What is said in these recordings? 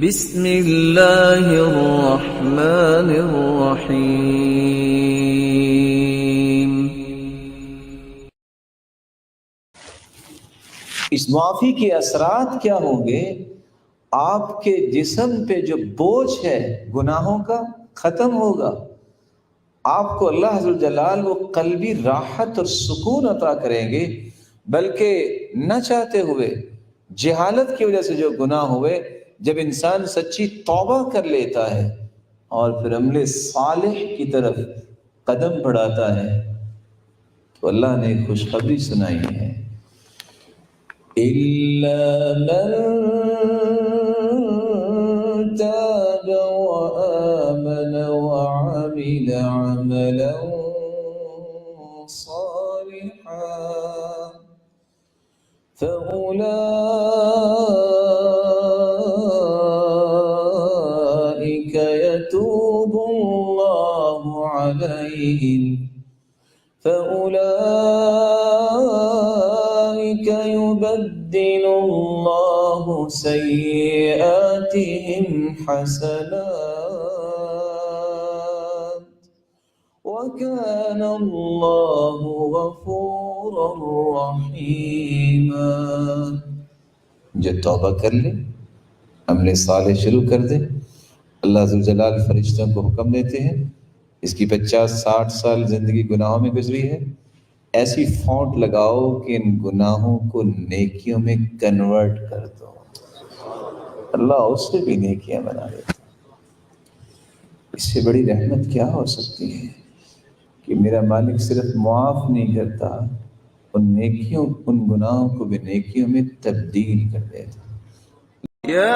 بسم اللہ الرحمن الرحیم۔ اس معافی کے اثرات کیا ہوں گے؟ آپ کے جسم پہ جو بوجھ ہے گناہوں کا ختم ہوگا، آپ کو اللہ عز و جلال وہ قلبی راحت اور سکون عطا کریں گے، بلکہ نہ چاہتے ہوئے جہالت کی وجہ سے جو گناہ ہوئے، جب انسان سچی توبہ کر لیتا ہے اور پھر عمل صالح کی طرف قدم بڑھاتا ہے تو اللہ نے ایک خوشخبری سنائی ہے، إِلَّا مَن تَابَ وَآمَنَ وَعَمِلَ عَمَلًا صَالِحًا فَأُولَٰئِكَ يَتُوبُ اللَّهُ عَلَيْهِمْ فَأُولَٰئِكَ يُبَدِّلُ اللَّهُ سَيِّئَاتِهِمْ حَسَنَاتٍ وَكَانَ اللَّهُ غَفُورًا رَحِيمًا۔ جو توبہ کر لے، عمل صالح شروع کر دے، اللہ عز و جلال فرشتوں کو حکم دیتے ہیں، اس کی 50-60 سال زندگی گناہوں میں گزری ہے، ایسی فونٹ لگاؤ کہ ان گناہوں کو نیکیوں میں کنورٹ کر دو، اللہ اس سے بھی نیکیاں بنا دیتا۔ اس سے بڑی رحمت کیا ہو سکتی ہے کہ میرا مالک صرف معاف نہیں کرتا، ان گناہوں کو بھی نیکیوں میں تبدیل کر دیتا۔ یا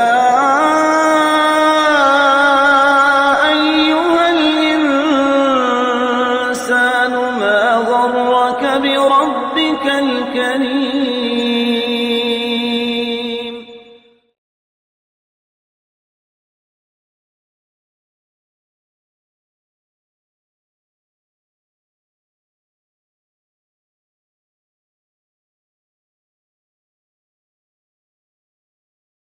ایھا الانسان ما غرک بربک الکریم۔